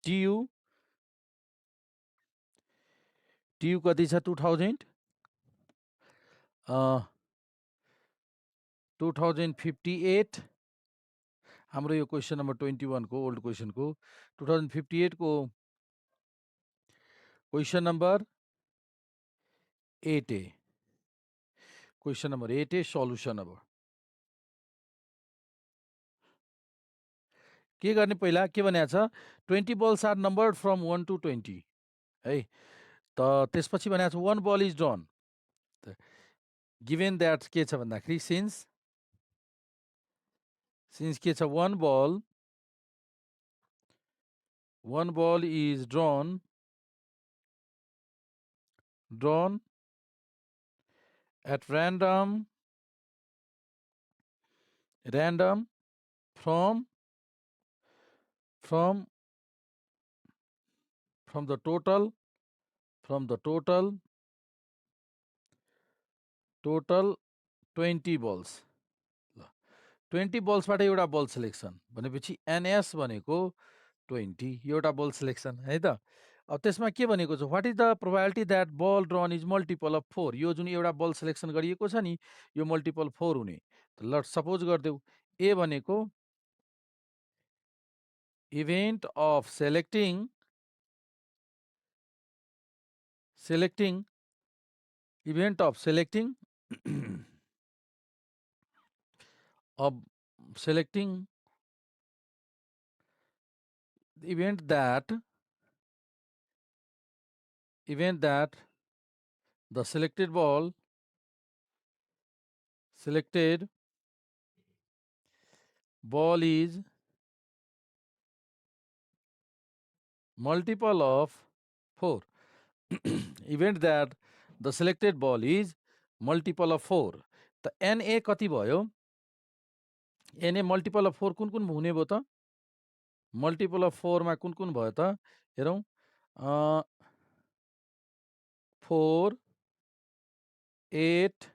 TU कति छ 2058 हाम्रो यो क्वेसन नम्बर 21 को ओल्ड क्वेसन को 2058 को question number 8A question number 8A सल्युसन। अब के गर्ने पहिला के भनेको छ 20 balls are numbered from 1 to 20 है त त्यसपछि भनेको छ 1 ball is drawn given that के छ भन्दाखेरि सिन्स के छ 1 ball is drawn at random from the total 20 balls 20 बल्सबाट एउटा बल सिलेक्सन भनेपछि NS भनेको 20 एउटा बल सिलेक्सन है त। अब त्यसमा के भनेको छ what is the probability that ball drawn is multiple of 4 यो जुन एउटा बल सिलेक्सन गरिएको छ नि यो मल्टिपल 4 हुने त ल सपोज गर्देऊ ए भनेको event of selecting event that the selected ball is multiple of 4 event that the selected ball is multiple of 4 त NA कति भयो NA मल्टिपल अफ 4 कुन कुन हुने भयो त मल्टिपल अफ 4 मा कुन कुन भयो त हेरौं 4 8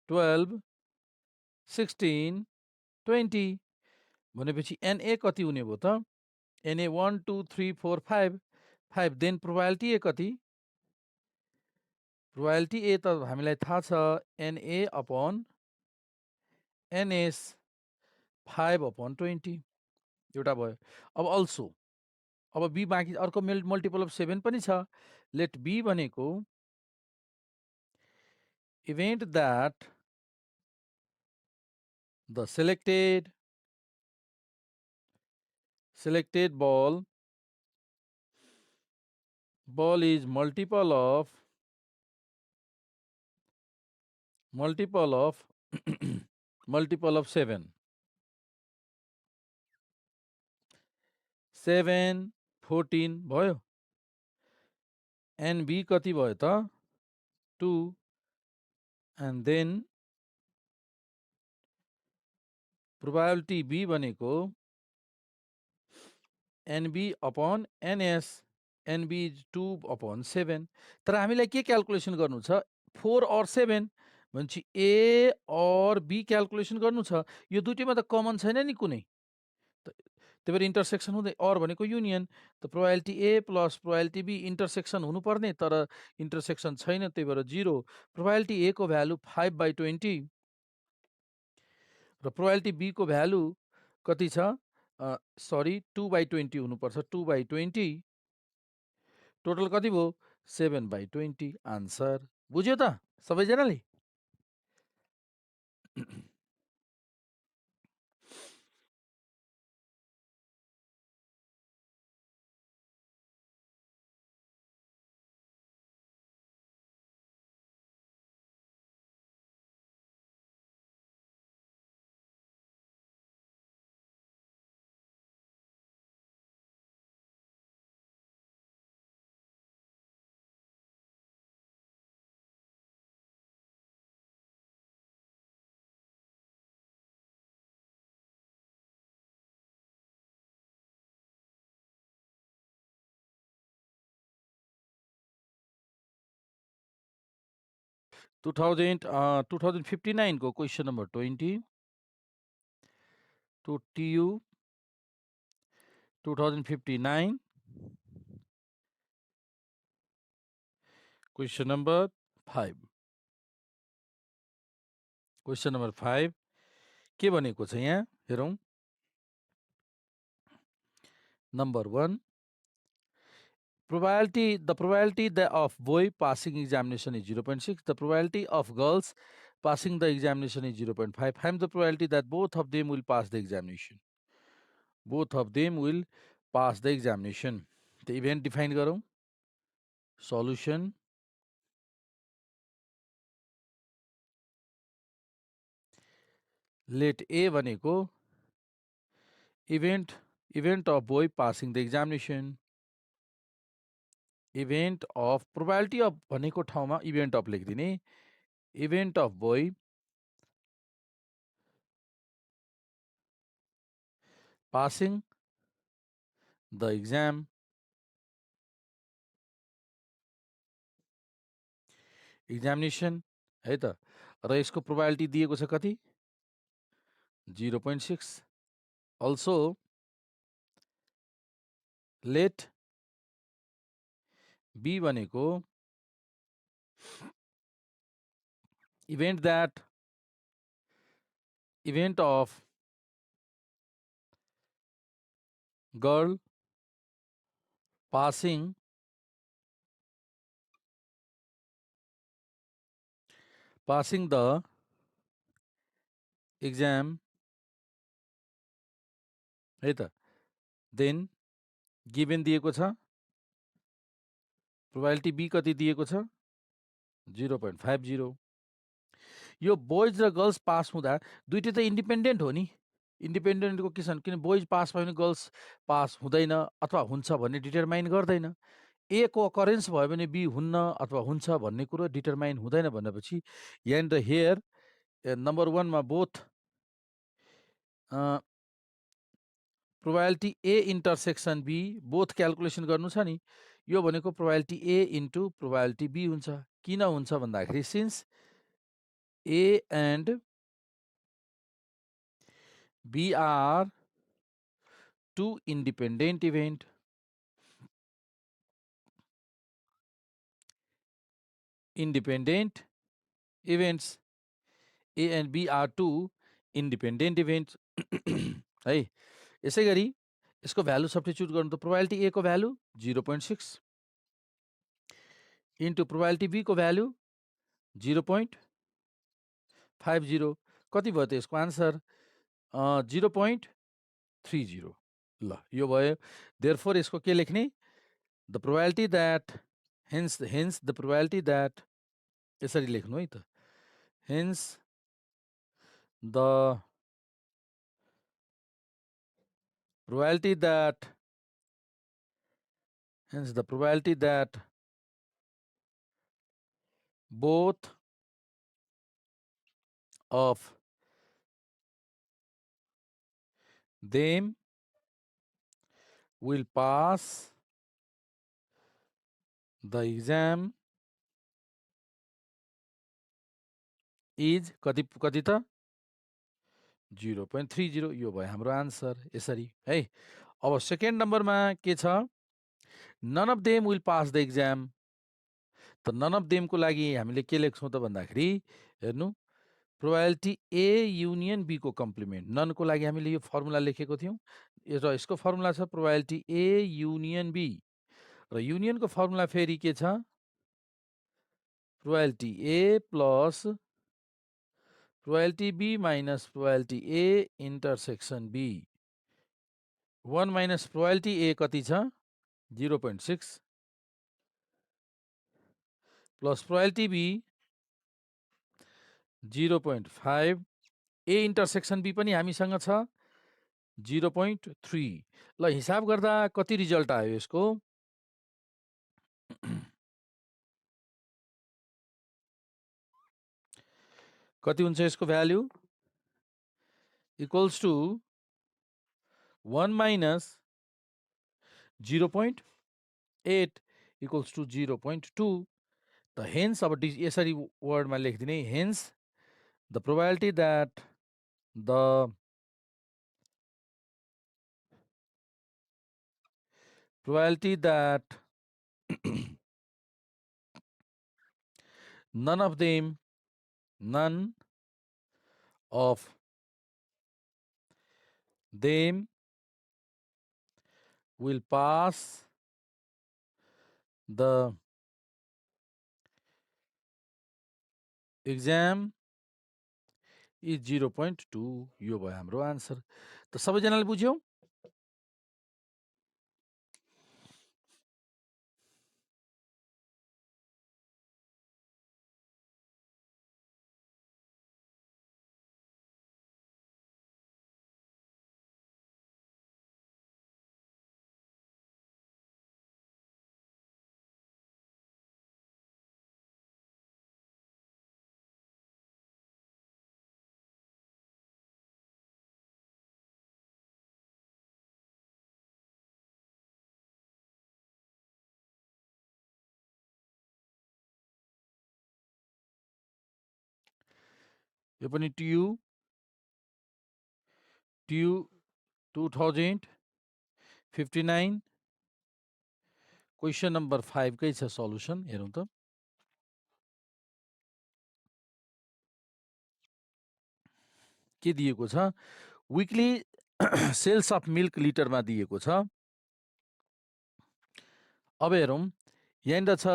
12 16 20 भनेपछि NA कति हुने भयो त NA 1 2 3 4 5 5 देन प्रोबेबिलिटी ए कति प्रोबेबिलिटी ए त हामीलाई थाहा छ NA अपॉन NS 5/20 एउटा भयो। अब अल्सो अब बी बाँकी अर्को मल्टिपल अफ 7 पनि छ लेट बी भनेको event that the selected ball is multiple of 7 14 भयो एन बी कति भयो त 2 and then प्रोबेबिलिटी बी भनेको NB upon NS NB is 2/7 तर हामीलाई के क्याल्कुलेसन गर्नु छ 4 or 7 भनेपछि A और B क्याल्कुलेसन गर्नु छ यो दुईटैमा त कमन छैन नि कुनै त्यही भएर इन्टरसेक्सन हुँदै और भनेको युनियन त probability A plus probability B intersection हुनुपर्ने तर इन्टरसेक्सन छैन त्यही भएर 0 प्रोबेबिलिटी A को भ्यालु 5/20 र प्रोबेबिलिटी B को भ्यालु कति छ सरी 2/20 हुनुपर्छ 2/20 टोटल कति भयो 7/20 आन्सर बुझ्यो त सबैजनाले टू थाउजेंड 59 को question number 20 to TU 2059. Question number 5. Question number 5 के भनेको छ यहाँ हेरौँ. Number 1, the probability of boy passing examination is 0.6. The probability of girls passing the examination is 0.5. Find the probability that both of them will pass the examination. Both of them will pass the examination. The event define गरौँ. Solution. Let A भनेको event of boy passing the examination. Event of probability of भनेको ठाउँमा event of लेखिदिने. Event of boy passing the exam. Examination है त. र यसको probability दिएको छ कति? 0.6. Also let B भनेको event of girl passing the exam है त. Then given दिएको छ. Probability B कति दिएको छ? 0.50. यो बोइज र गर्ल्स पास हुँदा दुईटै त इन्डिपेन्डेन्ट हो नि. इन्डिपेन्डेन्टको के छ किन बोइज पास भयो भने गर्ल्स पास हुँदैन अथवा हुन्छ भन्ने डिटरमाइन गर्दैन. ए को अकरेन्स भयो भने बी हुन्न अथवा हुन्छ भन्ने कुरो डिटरमाइन हुँदैन भनेपछि एन्ड हियर नम्बर 1 मा both probability A intersection B both calculation गर्नु छ नि. यो भनेको probability A into probability B हुन्छ. किन हुन्छ भन्दाखेरि since A and B are two independent events. Independent events. A and B are two independent events. है यसै गरी यसको भ्यालु सब्स्टिट्युट गर्नु त प्रोबेबिलिटी ए को भ्यालु 0.6 इन्टु प्रोबेबिलिटी बी को भ्यालु 0.50 कति भयो त यसको आन्सर 0.30. ल यो भयो. देयरफोर यसको के लेख्ने the probability that hence the probability that यसरी लेख्नु है त. Hence the probability that both of them will pass the exam is कति त 0.30. यो भयो हाम्रो आन्सर यसरी है. अब सेकेन्ड नम्बरमा के छ none of them will pass the exam. त नन अफ देमको लागि हामीले के लेख्छौँ त भन्दाखेरि हेर्नु प्रोबेबिलिटी ए युनियन बी को कम्प्लिमेन्ट. ननको लागि हामीले यो फर्मुला लेखेको थियौँ र यसको फर्मुला छ प्रोबेबिलिटी ए युनियन बी र युनियनको फर्मुला फेरि के छ probability A plus probability B minus probability A intersection B. 1 minus probability A कति छ 0.6 plus probability B 0.5 A intersection B पनि हामीसँग छ 0.3. ल हिसाब गर्दा कति रिजल्ट आयो यसको कति हुन्छ यसको value equals to 1 minus 0.8 equals to 0.2. त हेन्स अब यसरी वर्डमा लेखिदिने hence the probability that the probability that none of them will pass the exam is 0.2. यो भयो हाम्रो आन्सर। त सबैजनाले बुझ्यौ? यो पनि ट्यु 2059 क्वेसन नम्बर 5 कै छ सल्युसन हेरौँ त। के दिएको छ? विकली सेल्स अफ मिल्क लिटरमा दिएको छ। अब हेरौँ, यहाँनिर छ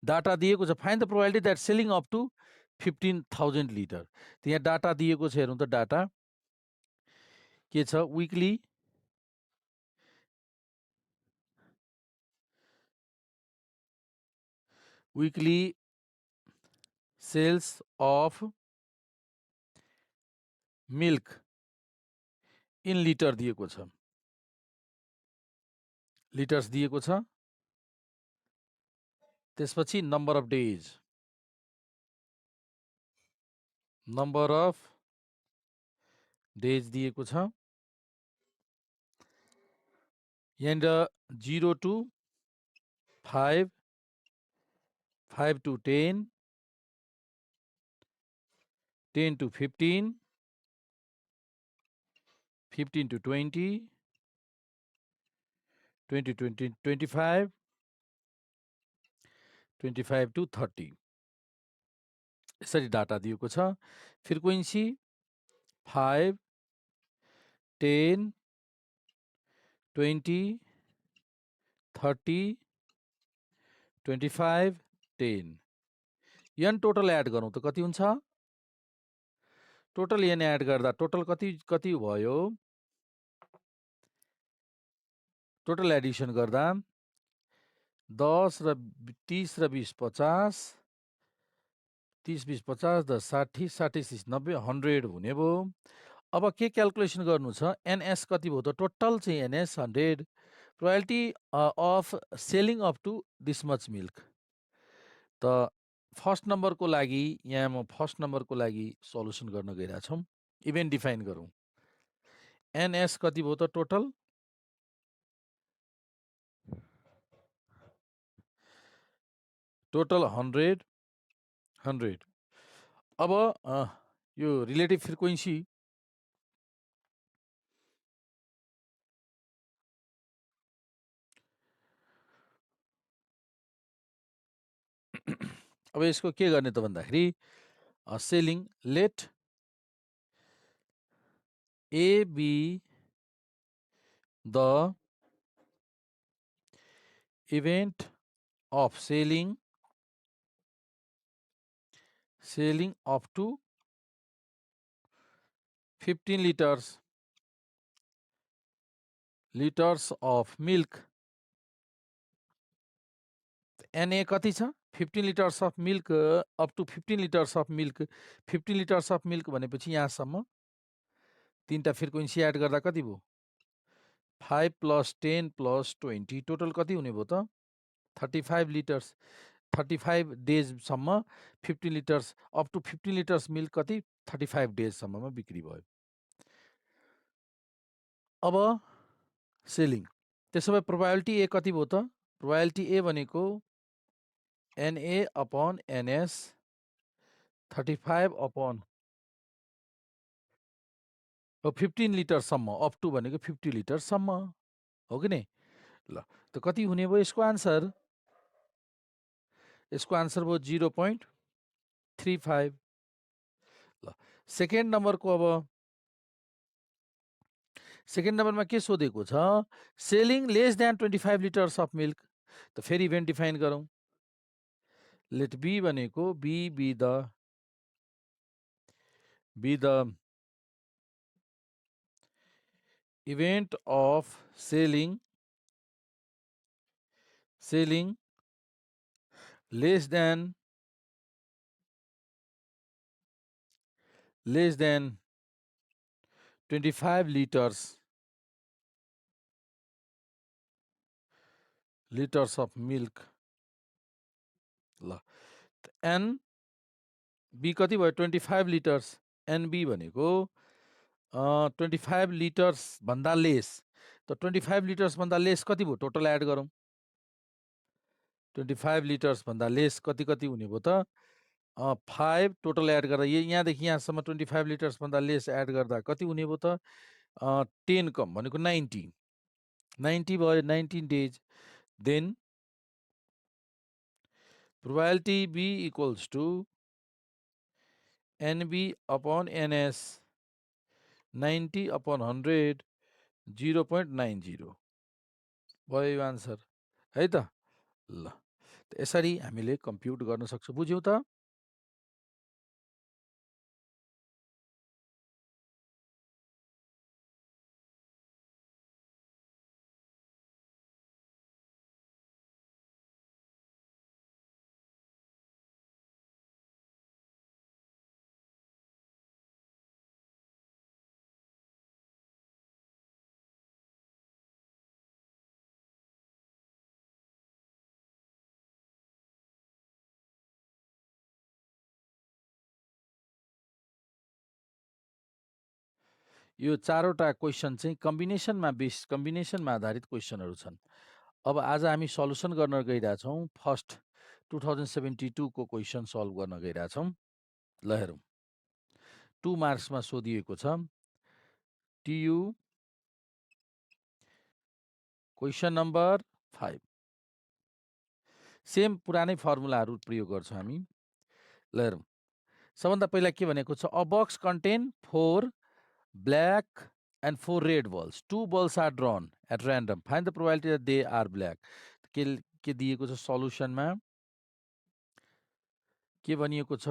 डाटा दिएको छ, find the probability that selling up to 15,000 litre. त यहाँ डाटा दिएको छ, हेरौँ त डाटा के छ? Weekly sales of milk in litre दिएको छ, लिटर्स दिएको छ। त्यसपछि नम्बर अफ डेज दिएको छ। यहाँनिर 0 to 5, 5 to 10, 10 to 15, 15 to 20, 20 to 25, 25 to 30 यसरी डाटा दिएको छ। फ्रिक्वेन्सी 5, 10, 20, 30, 25, 10 एन टोटल एड गरौँ त कति हुन्छ? टोटल एन एड गर्दा टोटल कति भयो? टोटल एडिसन गर्दा 10 र 30 र 20 50, 30 20 50 10 60, 60 30 90, 100 हुने भयो। अब के क्यालकुलेसन गर्नु छ? एनएस कति भयो त? टोटल चाहिँ N S 100, probability of selling up to this much milk. त फर्स्ट नम्बरको लागि यहाँ म फर्स्ट नम्बरको लागि सल्युसन गर्न गइरहेको छौँ। इभेन्ट डिफाइन गरौँ। एनएस कति भयो त? Total total 100। अब यो रिलेटिभ फ्रिक्वेन्सी अब यसको के गर्ने त भन्दाखेरि selling let A be the event of selling up to 15 litres of milk. N A कति छ? 15 litres of milk up to 15 litres of milk. 15 litres of milk भनेपछि यहाँसम्म तीनटा फ्रिक्वेन्सी एड गर्दा कति भयो? 5 + 10 + 20 टोटल कति हुने भयो त? 35 लिटर्स। 35 डेजसम्म 15 litres up to 15 litres milk कति? 35 डेजसम्ममा बिक्री भयो। अब सेलिङ, त्यसो भए प्रोबेबिलिटी ए कति भयो त? प्रोबेबिलिटी ए भनेको एनए अपन एनएस 35 अपन 15 लिटरसम्म, अप टु भनेको 50 लिटरसम्म हो कि नै? ल त कति हुने भयो यसको आन्सर? यसको आन्सर भयो 0.35। ल सेकेन्ड नम्बरको अब सेकेन्ड नम्बरमा के सोधेको छ? Selling less than 25 litres of milk. त फेरि इभेन्ट डिफाइन गरौँ। लेट बी भनेको B the event of selling less than 25 liters of milk। ल एन बी कति भयो? 25 लिटर्स। एनबी भनेको 25 लिटर्स भन्दा लेस। त 25 लिटर्स भन्दा लेस कति भयो? टोटल एड गरौँ। 25 लिटर्स भन्दा लेस कति कति हुने भयो त? 5 टोटल एड गर्दा यहाँदेखि यहाँसम्म 25 लिटर्स भन्दा लेस एड गर्दा कति हुने भयो त? 10 कम भनेको 90 भयो। 19 days. Then probability B equals to NB upon NS 90 upon 100 0.90 भयो यो आन्सर है त। ल यसरी हामीले कम्प्युट गर्न सक्छौँ। बुझ्यौ त? यो चारवटा क्वेसन चाहिँ कम्बिनेसनमा आधारित क्वेसनहरू छन्। अब आज हामी सल्युसन गर्न गइरहेछौँ। फर्स्ट 2072 को क्वेसन सल्भ गर्न गइरहेछौँ। ल हेरौँ। 2 मार्क्समा सोधिएको छ। TU question number 5। सेम पुरानै फर्मुलाहरू प्रयोग गर्छौँ हामी। ल हेरौँ। सबभन्दा पहिला के भनेको छ? A box contain 4 black and 4 red balls. 2 balls are drawn at random. Find the probability that they are black. के दिएको छ सल्युसनमा? के भनिएको छ?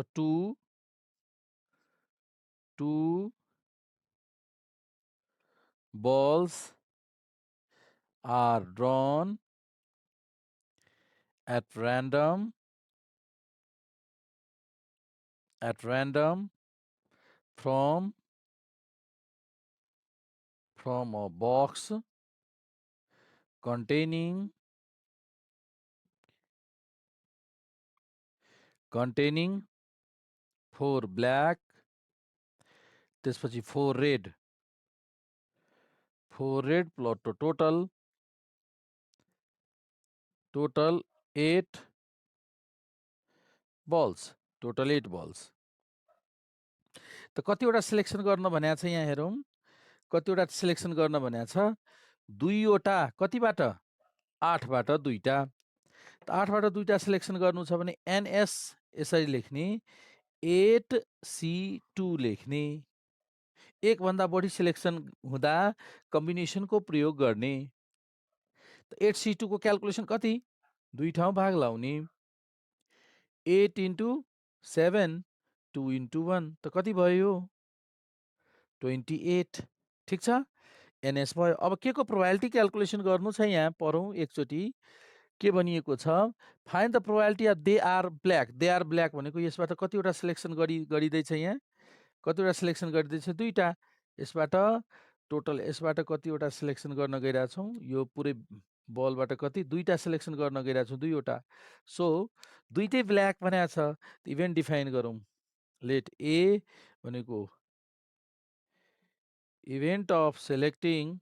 2 balls are drawn at random from a box containing 4 black, त्यसपछि 4 red प्लस टोटल 8 balls। त कतिवटा selection गर्न भनेको छ यहाँ हेरौँ। कतिवटा सिलेक्सन गर्न भनेको छ? 2वटा। कतिबाट? 8बाट 2टा। त 8बाट 2टा सिलेक्सन गर्नु छ भने NS यसरी लेख्ने, 8C2 लेख्ने। एक भन्दा बढी सिलेक्सन हुँदा कम्बिनेसनको प्रयोग गर्ने। त 8C2 को क्याल्कुलेसन कति? 2 ठाउँ भाग लाउने। 8 into 7 2 into 1 त कति भयो? 28। ठिक छ। NS भयो। अब के को प्रोबेबिलिटी क्याल्कुलेसन गर्नु छ यहाँ पढौँ एकचोटि। के भनिएको छ? Find the probability of they are black. They are black भनेको यसबाट कतिवटा सिलेक्सन गरिँदैछ यहाँ? कतिवटा सिलेक्सन गरिँदैछ? 2टा। यसबाट टोटल यसबाट कतिवटा सिलेक्सन गर्न गइरहेछौँ? यो पुरै बलबाट कति? 2टा सिलेक्सन गर्न गइरहेछौँ। 2वटा। सो 2टै ब्ल्याक भनेको छ। इभेन्ट डिफाइन गरौँ। लेट ए भनेको event of selecting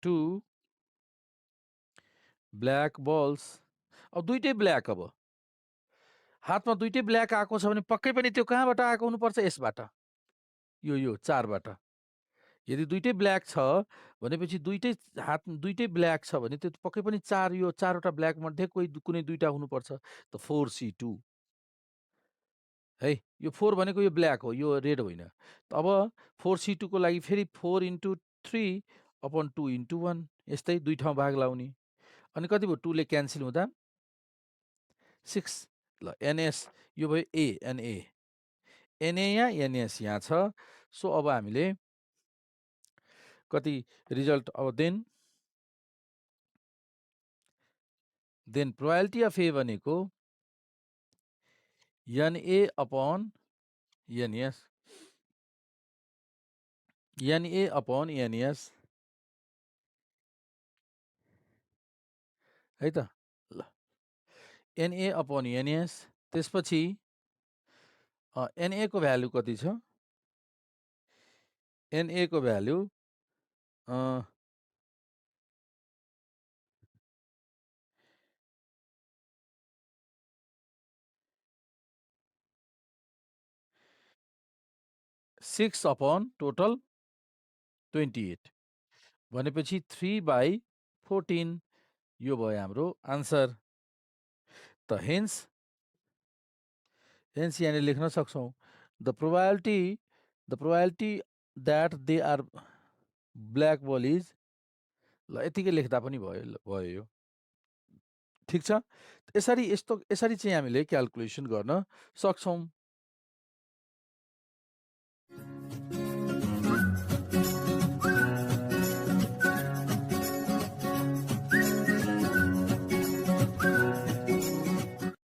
2 black balls। अब 2टै ब्ल्याक। अब हातमा 2टै ब्ल्याक आएको छ भने पक्कै पनि त्यो कहाँबाट आएको हुनुपर्छ? यसबाट। यो 4 बाट। यदि दुईटै ब्ल्याक छ भनेपछि दुईटै ब्ल्याक छ भने त्यो पक्कै पनि 4 यो 4 वटा ब्ल्याक मध्ये कुनै दुईटा हुनुपर्छ। त 4C2 है, यो 4 भनेको यो ब्ल्याक हो, यो रेड होइन। त अब 4C2 को लागि फेरि 4 × 3/2 × 1 यस्तै दुई ठाउँ भाग लाउने। अनि कति भयो 2 ले क्यान्सल हुँदा 6। ल NS यो भयो Na Na यहाँ NS यहाँ छ। सो अब हामीले कति रिजल्ट अब देन प्रोबेबिलिटी अफ A भनेको Na/NS Na/NS है त। ल Na/NS त्यसपछि Na को भ्यालु कति छ? Na को भ्यालु 6 अपॉन टोटल 28 भनेपछि 3/14 यो भयो हाम्रो आन्सर। त हेन्स यहाँनिर लेख्न सक्छौँ the probability that they are black ball is, ल यतिकै लेख्दा पनि भयो यो। ठिक छ। यसरी चाहिँ हामीले क्याल्कुलेसन गर्न सक्छौँ।